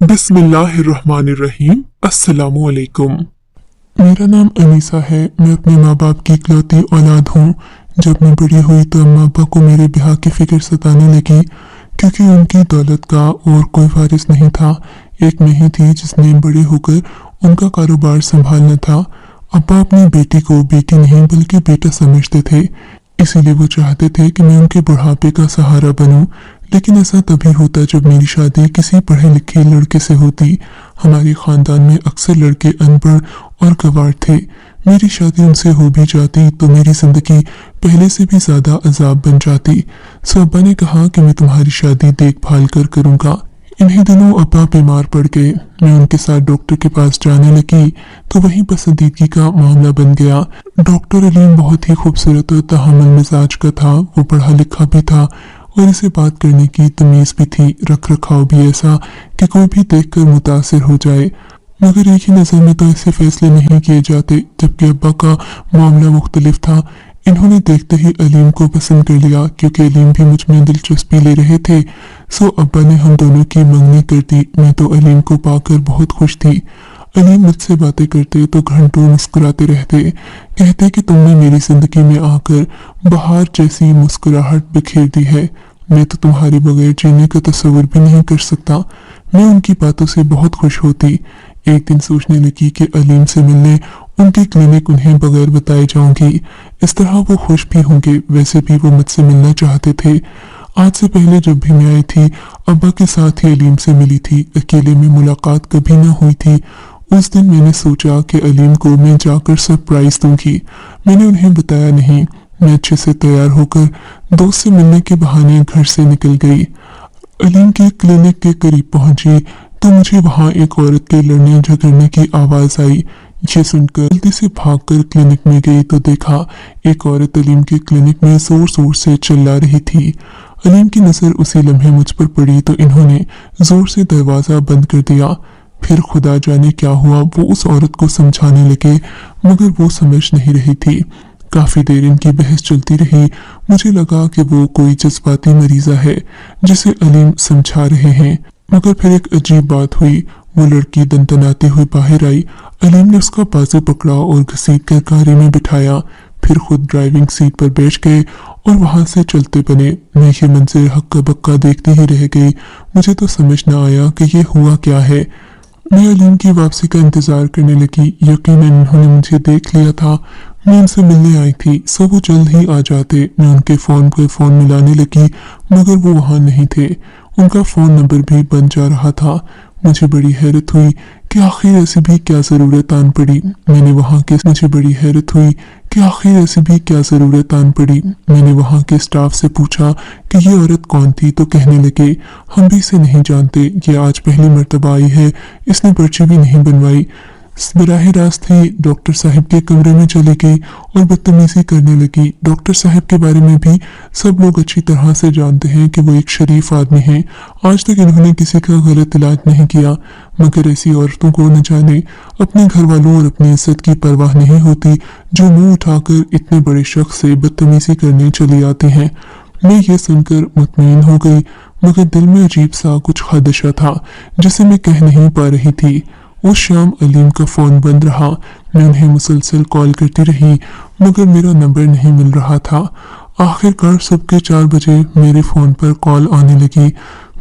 बिस्मिल्लाहिर्रहमानिर्रहीम। अस्सलामुअलैकुम। मेरा नाम अनीसा है। मैं अपने माँ बाप की इकलौती औलाद हूँ। जब मैं बड़ी हुई तो अम्मा अब्बा को मेरे ब्याह की फिक्र सताने लगी, क्योंकि उनकी दौलत का और कोई वारिस नहीं था। एक मैं ही थी जिसने बड़े होकर उनका कारोबार संभालना था। अब्बा अपनी बेटी को बेटी नहीं बल्कि बेटा समझते थे, इसीलिए वो चाहते थे कि मैं उनके बुढ़ापे का सहारा बनूं। लेकिन ऐसा तभी होता जब मेरी शादी किसी पढ़े लिखे लड़के से होती। हमारे खानदान में अक्सर लड़के अनपढ़ और गंवार थे। मेरी शादी उनसे हो भी जाती तो मेरी जिंदगी पहले से भी ज्यादा अजाब बन जाती। सो अब्बा ने कहा कि मैं तुम्हारी शादी देखभाल कर करूंगा। इन्हीं दिनों अब्बा बीमार पड़ गए। मैं उनके साथ डॉक्टर के पास जाने लगी तो वहीं पसंदीदगी का मामला बन गया। डॉक्टर अलीम बहुत ही खूबसूरत और तहम्मुल मिजाज का था। वो पढ़ा लिखा भी था और इसे बात करने की तमीज भी थी। रख रखाव भी ऐसा कि कोई भी देखकर मुतासिर हो जाए। मगर एक ही नजर में तो ऐसे फैसले नहीं किए जाते, जबकि अब्बा का मामला मुख्तलिफ था। इन्होंने देखते ही अलीम को पसंद कर लिया, क्योंकि अलीम भी मुझ में दिलचस्पी ले रहे थे। सो अब्बा ने हम दोनों की मंगनी कर दी। मैं तो अलीम को पाकर बहुत खुश थी। अलीम मुझसे बातें करते तो घंटों मुस्कुराते रहते, कहते कि तुमने मेरी जिंदगी में आकर बहार जैसी मुस्कुराहट बिखेर दी है। मैं तो तुम्हारे बगैर जीने का तस्वीर भी नहीं कर सकता। मैं उनकी बातों से बहुत खुश होती। एक दिन सोचने लगी कि अलीम से मिलने उनकी क्लिनिक उन्हें बगैर बताए जाऊंगी। इस तरह वो खुश भी होंगे। वैसे भी वो मुझसे मिलना चाहते थे। आज से पहले जब भी मैं आई थी अब्बा के साथ ही अलीम से मिली थी। अकेले में मुलाकात कभी न हुई थी। उस दिन मैंने सोचा कि अलीम को मैं जाकर सरप्राइज दूंगी। मैंने उन्हें बताया नहीं। मैं अच्छे से तैयार होकर दोस्त से मिलने के बहाने घर से निकल गई। अलीम की क्लिनिक के करीब पहुंची तो मुझे वहां एक औरत के लड़ने झगड़ने की आवाज आई। ये सुनकर जल्दी से भागकर क्लिनिक में गई तो देखा एक औरत अलीम के क्लिनिक में जोर जोर से चिल्ला रही थी। अलीम की नजर उसी लम्हे मुझ पर पड़ी तो इन्होंने जोर से दरवाजा बंद कर दिया। फिर खुदा जाने क्या हुआ। वो उस औरत को समझाने लगे, मगर वो समझ नहीं रही थी। काफी देर इनकी बहस चलती रही। मुझे लगा कि वो कोई जज्बाती मरीजा है जिसे अलीम समझा रहे हैं। मगर फिर एक अजीब बात हुई। वो लड़की दंदनाती हुई बाहर आई। अलीम ने उसका बाजू पकड़ा और घसीट कर गाड़ी में बिठाया। फिर खुद ड्राइविंग सीट पर बैठ गए और वहां से चलते बने। मैं ये मंजर हक्का बक्का देखती ही रह गई। मुझे तो समझ न आया कि ये हुआ क्या है। मैं अलीम की वापसी का इंतजार करने लगी। यकीनन इन्होंने मुझे देख लिया था। मैं उनसे मिलने आई थी, सो वो जल्द ही आ जाते। मैं उनके फोन पर फोन मिलाने लगी, मगर वो वहां नहीं थे। उनका फोन नंबर भी बंद जा रहा था। मुझे बड़ी हैरत हुई कि आखिर ऐसी भी क्या जरूरत आन पड़ी। मैंने वहां के स्टाफ से पूछा कि ये औरत कौन थी तो कहने लगे, हम भी इसे नहीं जानते। ये आज पहली मर्तबा आई है। इसने पर्ची भी नहीं बनवाई। बराह रास्त ही डॉक्टर साहब के कमरे में चली गई और बदतमीजी करने लगी। डॉक्टर साहब के बारे में भी सब लोग अच्छी तरह से जानते हैं कि वो एक शरीफ आदमी हैं। आज तक इन्होंने किसी का गलत इलाज नहीं किया, मगर ऐसी औरतों को न जाने अपने घर वालों और अपनी इज्जत की परवाह नहीं होती, जो मुंह उठाकर इतने बड़े शख्स से बदतमीजी करने चली आती हैं। मैं ये सुनकर मुतमईन हो गई, मगर दिल में अजीब सा कुछ खदशा था जिसे मैं कह नहीं पा रही थी। उस शाम अलीम का फोन बंद रहा। मैं उन्हें मुसलसल कॉल करती रही, मगर मेरा नंबर नहीं मिल रहा था। आखिरकार सुबह के 4 बजे मेरे फोन पर कॉल आने लगी।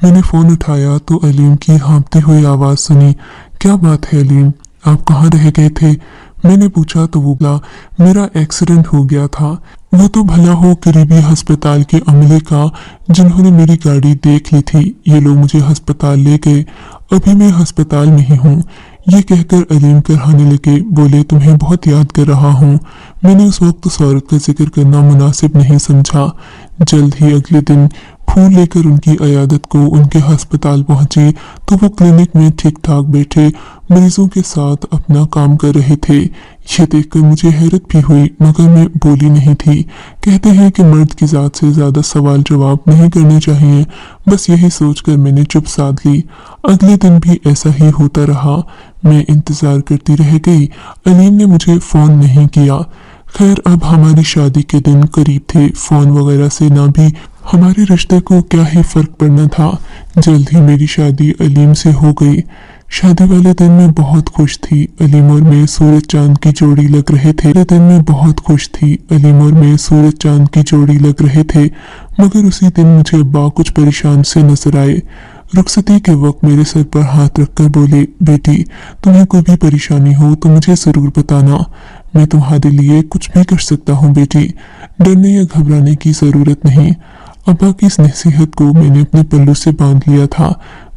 मैंने फोन उठाया तो अलीम की हाँफती हुई आवाज सुनी। क्या बात है अलीम, आप कहाँ रह गए थे? मैंने पूछा तो वो बोला, मेरा एक्सीडेंट हो गया था। वो तो भला हो करीबी अस्पताल के अमले का जिन्होंने मेरी गाड़ी देख ली थी। ये लोग मुझे अस्पताल ले गए। अभी मैं अस्पताल में ही हूँ। ये कहकर अलीम कराने लगे। बोले, तुम्हें बहुत याद कर रहा हूँ। मैंने उस वक्त उस औरत का जिक्र करना मुनासिब नहीं समझा। जल्द ही अगले दिन फूल लेकर उनकी अयादत को उनके अस्पताल पहुंची तो वो क्लिनिक में ठीक ठाक बैठे मरीजों के साथ अपना काम कर रहे थे। ये देखकर मुझे हैरत भी हुई, मगर मैं बोली नहीं थी। कहते हैं कि मर्द की जात से ज्यादा सवाल जवाब नहीं करने चाहिए। बस यही सोचकर मैंने चुप साध ली। अगले दिन भी ऐसा ही होता रहा। मैं इंतजार करती रह गई। अलीम ने मुझे फोन नहीं किया। खैर, अब हमारी शादी के दिन करीब थे। फोन वगैरह से ना भी हमारे रिश्ते को क्या ही फर्क पड़ना था। जल्द ही मेरी शादी अलीम से हो गई। शादी वाले दिन मैं बहुत खुश थी। अलीम और मैं सूरज चांद की जोड़ी लग रहे थे। दिन मैं बहुत खुश थी। अलीम और मैं सूरज चांद की जोड़ी लग रहे थे। मगर उसी दिन मुझे अब्बा कुछ परेशान से नजर आए। रुखसती के वक्त मेरे सर पर हाथ रखकर बोले, बेटी तुम्हें कोई भी परेशानी हो तो मुझे जरूर बताना, मैं तुम्हारे लिए कुछ भी कर सकता हूँ बेटी, डरने या घबराने की जरूरत नहीं। अब्बा की इस नसीहत को मैंने अपने पल्लू से बांध लिया था।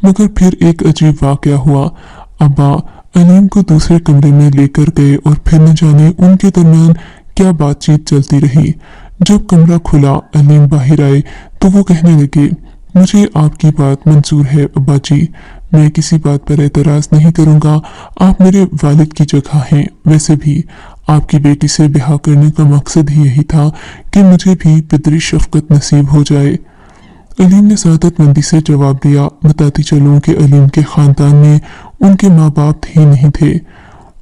मगर फिर एक अजीब वाकया हुआ। अब्बा अलीम को दूसरे कमरे में लेकर गए और फिर न जाने उनके दरमियान क्या बातचीत चलती रही। जब कमरा खुला अलीम बाहर आए तो वो कहने लगे, मुझे आपकी बात मंजूर है अब्बा जी, मैं किसी बात पर एतराज नहीं करूंगा। आप मेरे वालिद की जगह हैं। वैसे भी आपकी बेटी से ब्याह करने का मकसद ही यही था कि मुझे भी पितरी शफकत नसीब हो जाए। अलीम ने सादतमंदी से जवाब दिया, बताती चलूं कि अलीम के खानदान में उनके माँ बाप ही नहीं थे,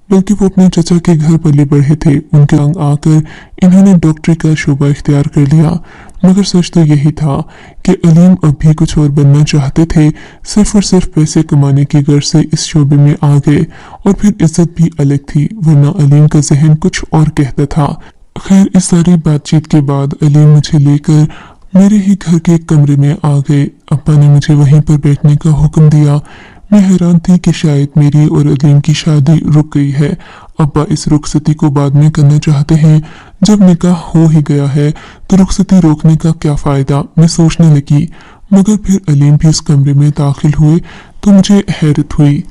बल्कि वो अपने चचा के घर पले बढ़े थे। उनके अंग आकर इन्होंने डॉक्टरी का शोबा इख्तियार कर लिया। मगर सच तो यही था कि अलीम अब भी कुछ और बनना चाहते थे। सिर्फ और सिर्फ पैसे कमाने की गर्ज से इस शोबे में आ गए और फिर इज्जत भी अलग थी, वरना अलीम का जहन कुछ और कहता था। खैर इस सारी बातचीत के बाद अलीम मुझे लेकर मेरे ही घर के एक कमरे में आ गए। अब्बा ने मुझे वहीं पर बैठने का हुक्म दिया। मैं हैरान थी कि शायद मेरी और अलीम की शादी रुक गई है। अब्बा इस रुखसती को बाद में करना चाहते हैं। जब निकाह हो ही गया है तो रुखसती रोकने का क्या फायदा, मैं सोचने लगी। मगर फिर अलीम भी इस कमरे में दाखिल हुए तो मुझे हैरत हुई।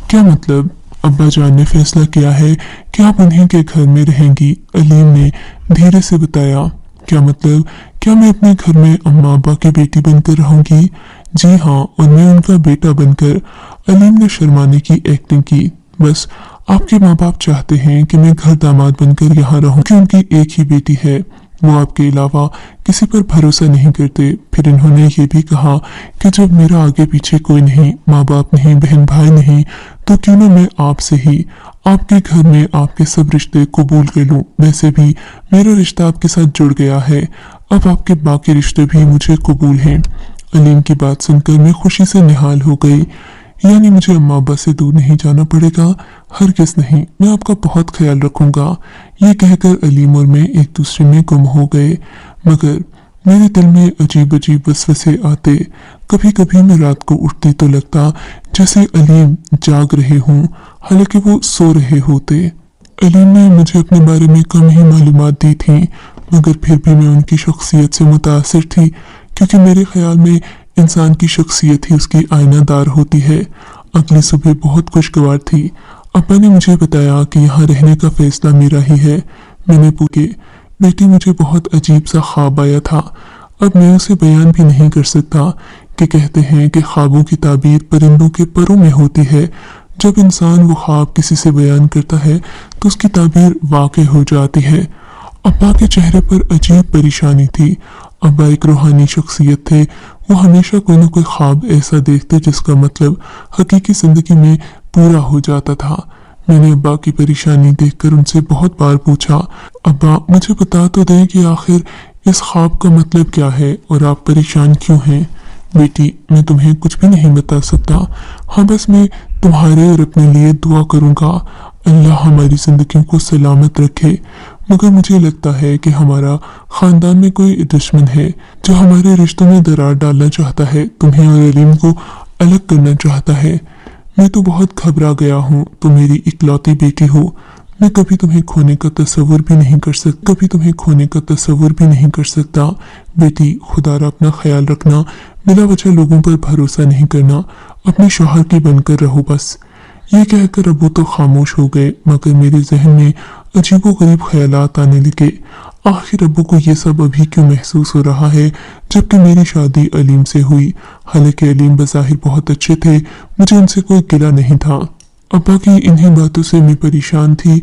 क्या मतलब, अब्बा जान ने फैसला किया है कि आप उन्हीं के घर में रहेंगी? अलीम ने धीरे से बताया। क्या मतलब, क्या मैं अपने घर में अम्मा अब्बा की बेटी बनकर रहूंगी? जी हाँ, और मैं उनका बेटा बनकर। अलीम ने शर्माने की एक्टिंग की। बस आपके माँ बाप चाहते हैं कि मैं घर दामाद बनकर यहाँ रहूं क्योंकि उनकी एक ही बेटी है। वो आपके अलावा किसी पर भरोसा नहीं करते। फिर इन्होंने ये भी कहा कि जब मेरा आगे पीछे कोई नहीं, माँ बाप नहीं, बहन भाई नहीं, तो क्यों ना मैं आपसे ही आपके घर में आपके सब रिश्ते कबूल कर लूं। वैसे भी मेरा रिश्ता आपके साथ जुड़ गया है, अब आपके बाकी रिश्ते भी मुझे कबूल हैं। अलीम की बात सुनकर मैं खुशी से निहाल हो गई। यानी मुझे अम्मा अब्बा से दूर नहीं जाना पड़ेगा? हरगिज़ नहीं, मैं आपका बहुत ख्याल रखूंगा। ये कहकर अलीम और मैं एक दूसरे में गुम हो गए। मगर मेरे दिल में अजीब अजीब वसवसे आते। कभी कभी मैं रात को उठती तो लगता जैसे अलीम जाग रहे हों, हालांकि वो सो रहे होते। अलीम ने मुझे अपने बारे में कम ही मालूमात दी थी, मगर फिर भी मैं उनकी शख्सियत से मुतासिर थी, क्योंकि मेरे ख्याल में इंसान की शख्सियत ही उसकी आईनादार होती है। अगली सुबह बहुत खुशगवार थी। अब्बा ने मुझे बताया कि यहाँ रहने का फैसला मेरा ही है। मैंने पूछा, बेटी मुझे बहुत अजीब सा ख्वाब आया था, अब मैं उसे बयान भी नहीं कर सकता। कि कहते हैं कि ख्वाबों की ताबीर परिंदों के परों में होती है। जब इंसान वो ख्वाब किसी से बयान करता है तो उसकी ताबीर वाक़ई हो जाती है। अब्बा के चेहरे पर अजीब परेशानी थी। अब्बा एक रूहानी शख्सियत थे। वो हमेशा कोई न कोई ख्वाब ऐसा देखते जिसका मतलब हकीकी जिंदगी में पूरा हो जाता था। मैंने अब्बा की परेशानी देखकर उनसे बहुत बार पूछा, अब्बा मुझे बता तो दें कि आखिर इस ख्वाब का मतलब क्या है और आप परेशान क्यों हैं? बेटी मैं तुम्हें कुछ भी नहीं बता सकता। हाँ बस मैं तुम्हारे और अपने लिए दुआ करूँगा, अल्लाह हमारी जिंदगियों को सलामत रखे। मगर मुझे लगता है कि हमारा खानदान में कोई दुश्मन है जो हमारे रिश्तों में दरार डालना चाहता है, तुम्हें और अलीम को अलग करना चाहता है। मैं तो बहुत घबरा गया हूँ। तुम मेरी इकलौती बेटी हो। मैं कभी तुम्हें खोने का तस्वुर भी नहीं कर सकता। बेटी खुदारा अपना ख्याल रखना, बिला वजह लोगों पर भरोसा नहीं करना, अपने शौहर की बनकर रहो बस। ये कहकर अबू तो खामोश हो गए, मगर मेरे जहन में अजीबोगरीब ख्यालात आने लगे। आखिर अबू को ये सब अभी क्यों महसूस हो रहा है जबकि मेरी शादी अलीम से हुई। हालांकि अलीम बज़ाहिर बहुत अच्छे थे, मुझे उनसे कोई गिला नहीं था। अब्बा की इन्हीं बातों से मैं परेशान थी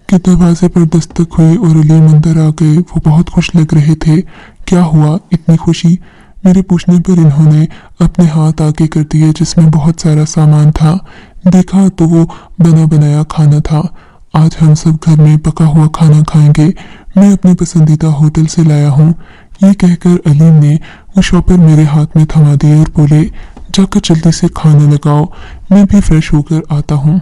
कि दरवाजे पर दस्तक हुई और अलीम अंदर आ गए। वो बहुत खुश लग रहे थे। क्या हुआ इतनी खुशी? मेरे पूछने पर इन्होंने अपने हाथ आगे कर दिए जिसमें बहुत सारा सामान था। देखा तो वो बना बनाया खाना था। आज हम सब घर में पका हुआ खाना खाएंगे। मैं अपनी पसंदीदा होटल से लाया हूँ। ये कहकर अलीम ने वो शॉपर मेरे हाथ में थमा दिए और बोले, जाकर जल्दी से खाना लगाओ, मैं भी फ्रेश होकर आता हूँ।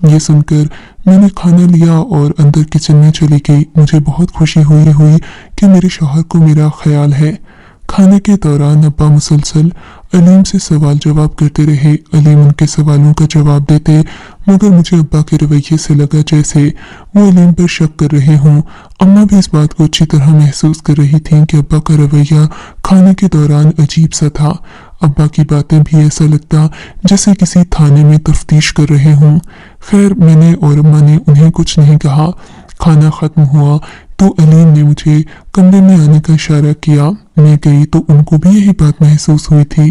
ये सुनकर मैंने खाना लिया और अंदर किचन में चली गई। मुझे बहुत खुशी हुई कि मेरे शौहर को मेरा ख्याल है। खाने के दौरान अब्बा मुसलसल अलीम से सवाल जवाब करते रहे। अलीम उनके सवालों का जवाब देते, मगर मुझे अब्बा के रवैये से लगा जैसे वो अलीम पर शक कर रहे हों। अम्मा भी इस बात को अच्छी तरह महसूस कर रही थीं कि अब्बा का रवैया खाने के दौरान अजीब सा था। अब्बा की बातें भी ऐसा लगता जैसे किसी थाने में तफ्तीश कर रहे हों। खैर, मैंने और अम्मा ने उन्हें कुछ नहीं कहा। खाना खत्म हुआ तो अलीम ने मुझे कमरे में आने का इशारा किया। मैं गई तो उनको भी यही बात महसूस हुई थी।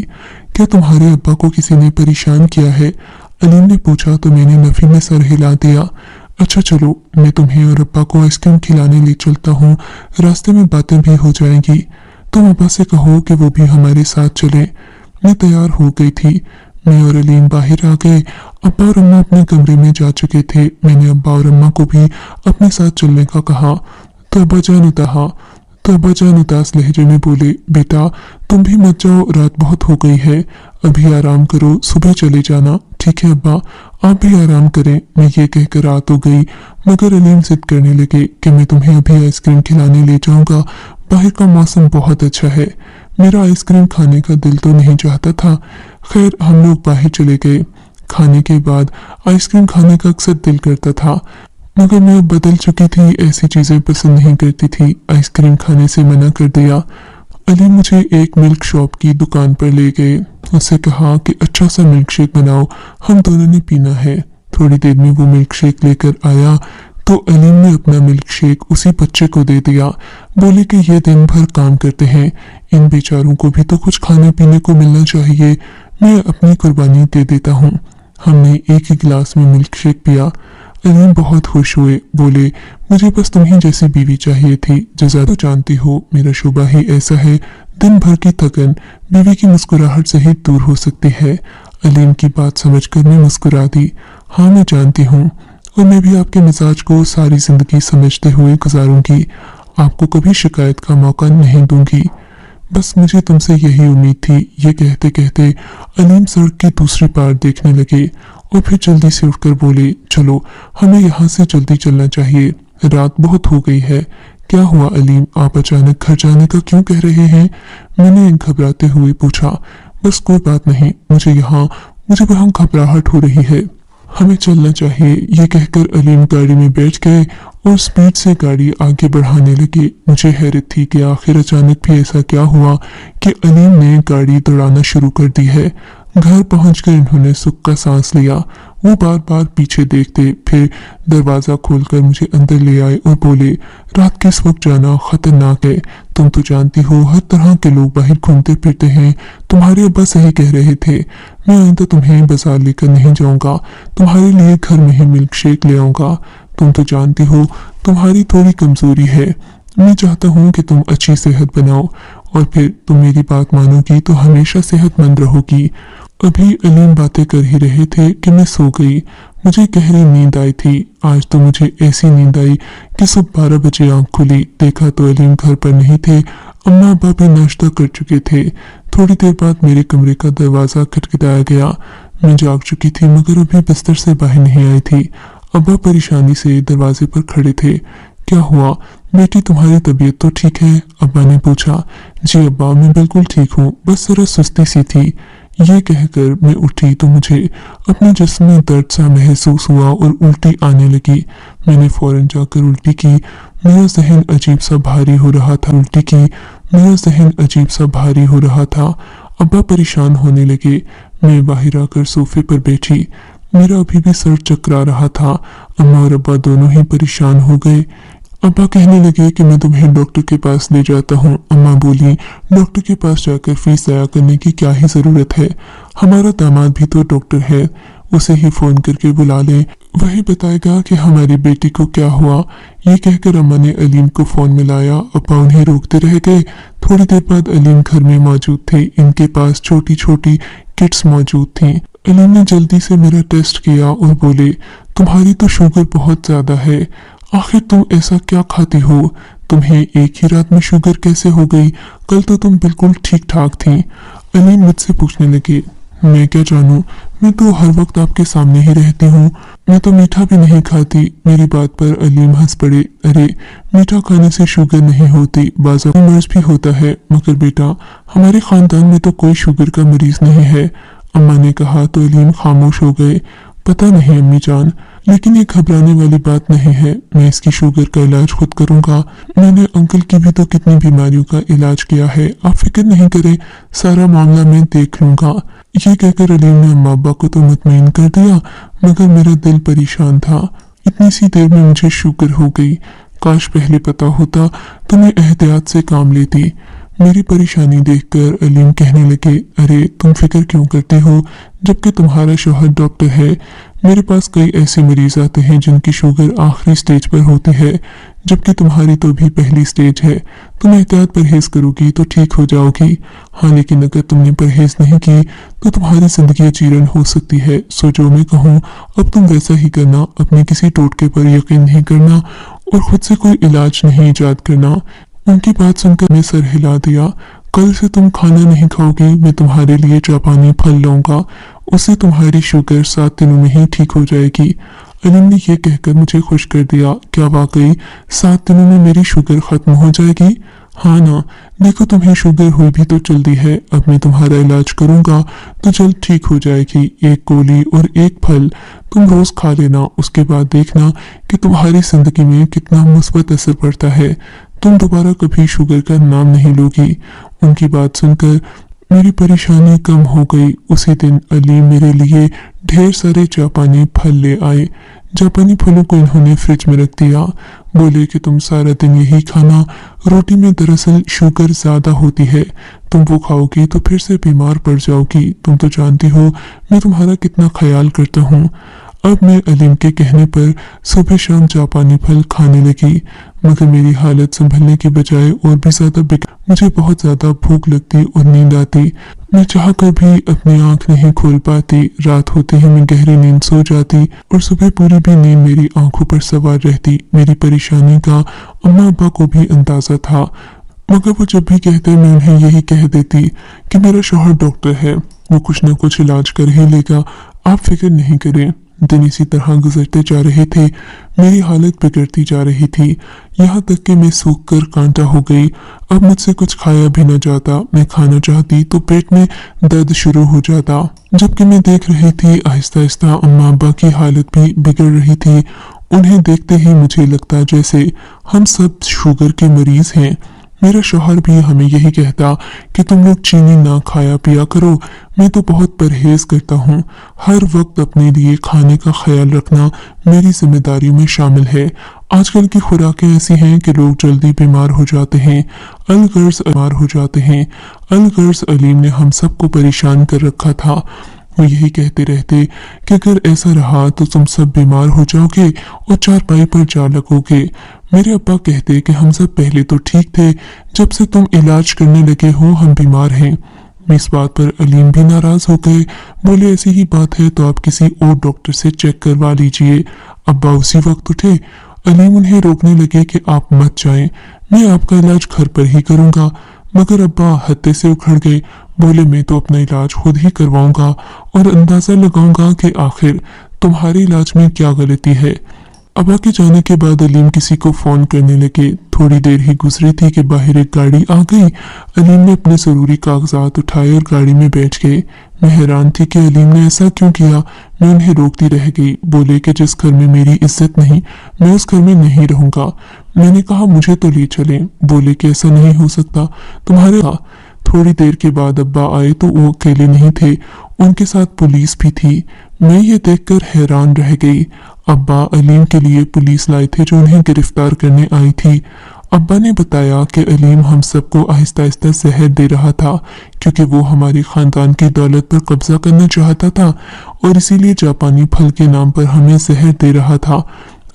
क्या तुम्हारे अब्बा को किसी ने परेशान किया है? अलीम ने पूछा तो मैंने नफी में सर हिला दिया। अच्छा चलो, मैं तुम्हें और अब्बा को आइसक्रीम खिलाने ले चलता हूँ, रास्ते में बातें भी हो जाएंगी। तुम अब्बा से कहो कि वो भी हमारे साथ चले। मैं तैयार हो गई थी। मैं और अलीम बाहर आ गए। अब्बा और अम्मा अपने कमरे में जा चुके थे। मैंने अब्बा और अम्मा को भी अपने साथ चलने का कहा तो अब्बा जान उदास लहजे में बोले, बेटा तुम भी मत जाओ, रात बहुत हो गई है, अभी आराम करो, सुबह चले जाना। ठीक है अब्बा, आप भी आराम करें। मैं ये कहकर आ तो गई, मगर अलीम जिद करने लगे कि मैं तुम्हें अभी आइसक्रीम खिलाने ले जाऊंगा, बाहर का मौसम बहुत अच्छा है। मेरा आइसक्रीम खाने का दिल तो नहीं चाहता था। खैर, हम लोग बाहर चले गए। खाने के बाद आइसक्रीम खाने का अक्सर दिल करता था, मगर मैं अब बदल चुकी थी, ऐसी चीजें पसंद नहीं करती थी। आइसक्रीम खाने से मना कर दिया। अली मुझे एक मिल्क शॉप की दुकान पर ले गए। उससे कहा कि अच्छा सा मिल्क शेक बनाओ, हम दोनों ने पीना है। थोड़ी देर में वो मिल्क शेक लेकर आया तो अलीम ने अपना मिल्क शेक उसी बच्चे को दे दिया। बोले कि ये दिन भर काम करते हैं, इन बेचारों को भी तो कुछ खाने पीने को मिलना चाहिए, मैं अपनी कुर्बानी दे देता हूँ। हमने एक ही गिलास में मिल्क शेक पिया। अलीम बहुत खुश हुए, बोले मुझे बस तुम्ही जैसी बीवी चाहिए थी। जज़ा तो जानती हो मेरा शुबा ही ऐसा है, दिन भर की थकन बीवी की मुस्कुराहट से ही दूर हो सकती है। अलीम की बात समझकर मैं मुस्कुरा दी। हाँ मैं जानती हूँ, और मैं भी आपके मिजाज को सारी जिंदगी समझते हुए गुजारूंगी, आपको कभी शिकायत का मौका नहीं दूंगी। बस मुझे तुमसे यही उम्मीद थी। ये कहते कहते अलीम सड़क की दूसरी पार देखने लगे और फिर जल्दी से उठकर बोले चलो हमें यहाँ से जल्दी चलना चाहिए, रात बहुत हो गई है। क्या हुआ अलीम, आप अचानक घर जाने का क्यों कह रहे हैं? मैंने घबराते हुए पूछा। बस कोई बात नहीं, मुझे वहाँ घबराहट हो रही है, हमें चलना चाहिए। ये कहकर अलीम गाड़ी में बैठ गए और स्पीड से गाड़ी आगे बढ़ाने लगे। मुझे हैरत थी कि आखिर अचानक भी ऐसा क्या हुआ कि अलीम ने गाड़ी दौड़ाना शुरू कर दी है। घर पहुंचकर इन्होंने सुख का सांस लिया। वो बार बार पीछे देखते, फिर दरवाजा खोलकर मुझे अंदर ले आए और बोले रात के इस वक्त जाना खतरनाक है, तुम तो जानती हो हर तरह के लोग बाहर घूमते फिरते हैं। तुम्हारे अब्बा सही कह रहे थे, मैं आइंदा तुम्हें बाजार लेकर नहीं जाऊंगा, तुम्हारे लिए घर में ही मिल्क शेक ले आऊंगा। तुम तो जानती हो तुम्हारी थोड़ी कमजोरी है, मैं चाहता हूँ कि तुम अच्छी सेहत बनाओ और फिर तुम मेरी बात मानोगी तो हमेशा सेहतमंद रहोगी। अभी अलीम बातें कर ही रहे थे कि मैं सो गई। मुझे गहरी नींद आई थी। आज तो मुझे ऐसी नींद आई कि सुबह 12 बजे आंख खुली, देखा तो अलीम घर पर नहीं थे। अम्मा अब्बा भी नाश्ता कर चुके थे। थोड़ी देर बाद मेरे कमरे का दरवाजा खटखटाया गया। मैं जाग चुकी थी मगर अभी बिस्तर से बाहर नहीं आई थी। अब्बा परेशानी से दरवाजे पर खड़े थे। क्या हुआ बेटी, तुम्हारी तबीयत तो ठीक है? अब्बा ने पूछा। जी अब्बा, मैं बिल्कुल ठीक हूँ, बस जरा सुस्ती सी थी। ये कहकर मैं उठी तो मुझे अपने जिस्म में दर्द सा महसूस हुआ और उल्टी आने लगी। मैंने फौरन जाकर उल्टी की। मेरा जहन अजीब सा भारी हो रहा था। अब्बा परेशान होने लगे। मैं बाहर आकर सोफे पर बैठी। मेरा अभी भी सर चकरा रहा था। अम्मा और अब्बा दोनों ही परेशान हो गए। अब्बा कहने लगे कि मैं तुम्हें डॉक्टर के पास ले जाता हूँ। अम्मा बोली डॉक्टर के पास जाकर फीस ज़ाया करने की क्या ही ज़रूरत है, हमारा दामाद भी तो डॉक्टर है, उसे ही फ़ोन करके बुला लें, वही बताएगा कि हमारी बेटी को क्या हुआ। ये कहकर अम्मा ने अलीम को फ़ोन मिलाया। अब्बा उन्हें रोकते रह गए। थोड़ी देर बाद अलीम घर में मौजूद थे। इनके पास छोटी छोटी किट्स मौजूद थी। अलीम ने जल्दी से मेरा टेस्ट किया और बोले तुम्हारी तो शुगर बहुत ज़्यादा है, आखिर तुम ऐसा क्या खाती हो? तुम्हें एक ही रात में शुगर कैसे हो गई? कल तो तुम बिल्कुल ठीक ठाक थी। अलीम मुझसे पूछने लगे। मैं क्या जानूं, मैं तो हर वक्त आपके सामने ही रहती हूँ। मैं तो मीठा भी नहीं खाती। मेरी बात पर अलीम हंस पड़े। अरे, मीठा खाने से शुगर नहीं होती, बाज़ मर्ज भी होता है। मगर बेटा, हमारे खानदान में तो कोई शुगर का मरीज नहीं है। अम्मा ने कहा तो अलीम खामोश हो गए। पता नहीं अम्मी जान, लेकिन ये घबराने वाली बात नहीं है। मैं इसकी शुगर का इलाज खुद करूंगा। मैंने अंकल की भी तो कितनी बीमारियों का इलाज किया है। आप फिक्र नहीं करें, सारा मामला मैं देख लूंगा। ये कहकर अलीम ने अम्मा अब्बा को तो मुतमईन कर दिया, मगर मेरा दिल परेशान था। इतनी सी देर में मुझे शुगर हो गई। काश पहले पता होता तो मैं एहतियात से काम लेती। मेरी परेशानी देखकर अलीम कहने लगे, अरे तुम फिक्र क्यों करते हो, जबकि तुम्हारा शौहर डॉक्टर है। मेरे पास कई ऐसे मरीज आते हैं जिनकी शुगर आखिरी स्टेज पर होती है, जबकि तुम्हारी तो भी पहली स्टेज है। तुम एहतियात परहेज करोगी तो ठीक हो जाओगी। हाँ, लेकिन अगर तुमने परहेज नहीं की तो तुम्हारी जिंदगी अजीरन हो सकती है। सो जो मैं कहूँ अब तुम वैसा ही करना। अपने किसी टोटके पर यकीन नहीं करना और खुद से कोई इलाज नहीं ईजाद करना। उनकी बात सुनकर मैं सर हिला दिया। कल से तुम खाना नहीं खाओगी, मैं तुम्हारे लिए जापानी फल लाऊंगा। उससे तुम्हारी शुगर 7 दिनों में ही ठीक हो जाएगी। अलीम ने यह कहकर मुझे खुश कर दिया। क्या वाकई 7 दिनों में मेरी शुगर खत्म हो जाएगी? हाँ ना, देखो तुम्हें शुगर हुई भी तो जल्दी है। अब मैं तुम्हारा इलाज करूंगा तो जल्द ठीक हो जाएगी। एक गोली और एक फल तुम रोज खा लेना। उसके बाद देखना कि तुम्हारी जिंदगी में कितना मुस्बत असर पड़ता है। तुम दोबारा कभी शुगर का नाम नहीं लोगी। उनकी बात सुनकर मेरी परेशानी कम हो गई। उसी दिन अलीम मेरे लिए ढेर सारे जापानी फल ले आए। जापानी फलों को इन्होंने फ्रिज में रख दिया। बोले कि तुम सारा दिन यही खाना। रोटी में दरअसल शुगर ज्यादा होती है, तुम वो खाओगी तो फिर से बीमार पड़ जाओगी। तुम तो जानती हो मैं तुम्हारा कितना ख्याल करता हूँ। अब मैं अलीम के कहने पर सुबह शाम जापानी फल खाने लगी, मगर मेरी हालत संभलने के बजाय और भी ज्यादा बिगड़। मुझे बहुत ज्यादा भूख लगती और नींद आती। मैं चाहकर भी अपनी आंख नहीं खोल पाती। रात होते ही मैं गहरी नींद सो जाती और सुबह पूरी भी नींद मेरी आंखों पर सवार रहती। मेरी परेशानी का अम्मा अब्बा को भी अंदाजा था, मगर वो जब भी कहते मैं उन्हें यही कह देती कि मेरा शौहर डॉक्टर है, वो कुछ न कुछ इलाज कर ही लेगा, आप फिक्र नहीं करें। दिन इसी तरह गुजरते जा रहे थे। मेरी हालत बिगड़ती जा रही थी, यहाँ तक कि मैं सूख कर कांटा हो गई। अब मुझसे कुछ खाया भी न जाता। मैं खाना चाहती तो पेट में दर्द शुरू हो जाता। जबकि मैं देख रही थी आहिस्ता आहिस्ता अम्मा अब्बा की हालत भी बिगड़ रही थी। उन्हें देखते ही मुझे लगता जैसे हम सब शुगर के मरीज हैं। मेरा शौहर भी हमें यही कहता कि तुम लोग चीनी ना खाया पिया करो। मैं तो बहुत परहेज करता हूँ। हर वक्त अपने लिए खाने का ख्याल रखना मेरी जिम्मेदारी में शामिल है। आजकल की खुराकें ऐसी हैं कि लोग जल्दी बीमार हो जाते हैं, अलगर्ज बीमार हो जाते हैं। अलगर्ज अलीम ने हम सबको परेशान कर रखा था। वो यही कहते रहते कि अगर ऐसा रहा तो तुम सब बीमार हो जाओगे और चारपाई पर जा लगोगे। मेरे अब्बा कहते कि हम सब पहले तो ठीक थे, जब से तुम इलाज करने लगे हो हम बीमार हैं। इस बात पर अलीम भी नाराज हो गए। बोले ऐसी ही बात है तो आप किसी और डॉक्टर से चेक करवा लीजिए। अब्बा उसी वक्त उठे। अलीम उन्हें रोकने लगे कि आप मत जाएं, मैं आपका इलाज घर पर ही करूंगा। मगर अब्बा हत्ते से उखड़ गए। बोले मैं तो अपना इलाज खुद ही करवाऊंगा और अंदाजा लगाऊंगा कि आखिर तुम्हारे इलाज में क्या गलती है। अब्बा के जाने के बाद अलीम किसी को फोन करने लगे। थोड़ी देर ही गुजरी थी कि बाहर एक गाड़ी आ गई। अलीम ने अपने जरूरी कागजात उठाए और गाड़ी में बैठ गए। मैं हैरान थी कि अलीम ने ऐसा क्यों किया। मैं उन्हें रोकती रह गई। बोले कि जिस घर में मेरी इज्जत नहीं, मैं उस घर में नहीं रहूंगा। मैंने कहा मुझे तो ले चलें। बोले कि ऐसा नहीं हो सकता, तुम्हारे। थोड़ी देर के बाद अब्बा आए तो वो अकेले नहीं थे, उनके साथ पुलिस भी थी। मैं ये देखकर हैरान रह गई। अब्बा अलीम के लिए पुलिस लाए थे जो उन्हें गिरफ्तार करने आई थी। अब्बा ने बताया कि अलीम हम सबको आहिस्ता आहिस्ता जहर दे रहा था, क्योंकि वो हमारे खानदान की दौलत पर कब्जा करना चाहता था और इसीलिए जापानी फल के नाम पर हमें जहर दे रहा था।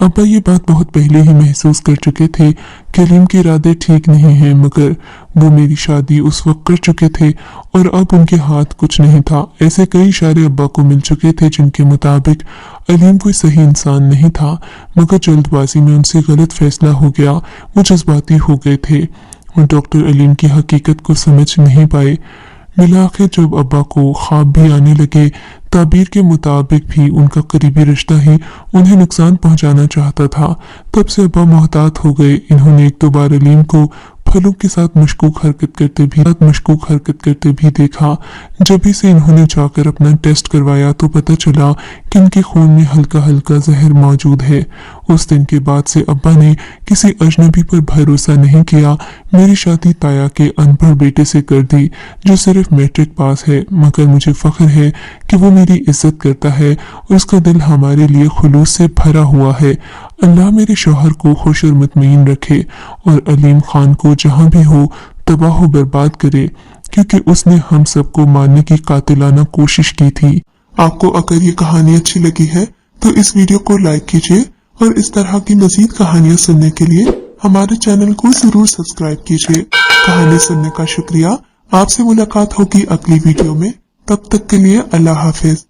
अब्बा ये बात बहुत पहले ही महसूस कर चुके थे कि अलीम के इरादे ठीक नहीं हैं, मगर वो मेरी शादी उस वक्त कर चुके थे और अब उनके हाथ कुछ नहीं था। ऐसे कई इशारे अब्बा को मिल चुके थे जिनके मुताबिक अलीम कोई सही इंसान नहीं था, मगर जल्दबाजी में उनसे गलत फैसला हो गया। वो जज्बाती हो गए थे और डॉक्टर अलीम की हकीकत को समझ नहीं पाए। मिला आखिर जब अब्बा को ख्वाब भी आने लगे, ताबीर के मुताबिक भी उनका करीबी रिश्ता ही उन्हें नुकसान पहुंचाना चाहता था। तब से अब्बा मोहतात हो गए। इन्होंने एक दो बार अलीम को फलों के साथ मशकूक हरकत करते भी देखा। जब भी से इन्होंने जाकर अपना टेस्ट करवाया तो पता चला कि इनके खून में हल्का हल्का जहर मौजूद है। उस दिन के बाद से अब्बा ने किसी अजनबी पर भरोसा नहीं किया। मेरी शादी ताया के अनपढ़ बेटे से कर दी जो सिर्फ मैट्रिक पास है, मगर मुझे फख्र है कि वो मेरी इज्जत करता है और उसका दिल हमारे लिए खुलूस से भरा हुआ है। अल्लाह मेरे शौहर को खुश और मुतमईन रखे और अलीम खान को जहां भी हो तबाह व बर्बाद करे, क्योंकि उसने हम सबको मारने की कातिलाना कोशिश की थी। आपको अगर ये कहानी अच्छी लगी है तो इस वीडियो को लाइक कीजिए और इस तरह की मजीद कहानियां सुनने के लिए हमारे चैनल को जरूर सब्सक्राइब कीजिए। कहानी सुनने का शुक्रिया। आपसे मुलाकात होगी अगली वीडियो में। तब तक के लिए अल्लाह हाफिज।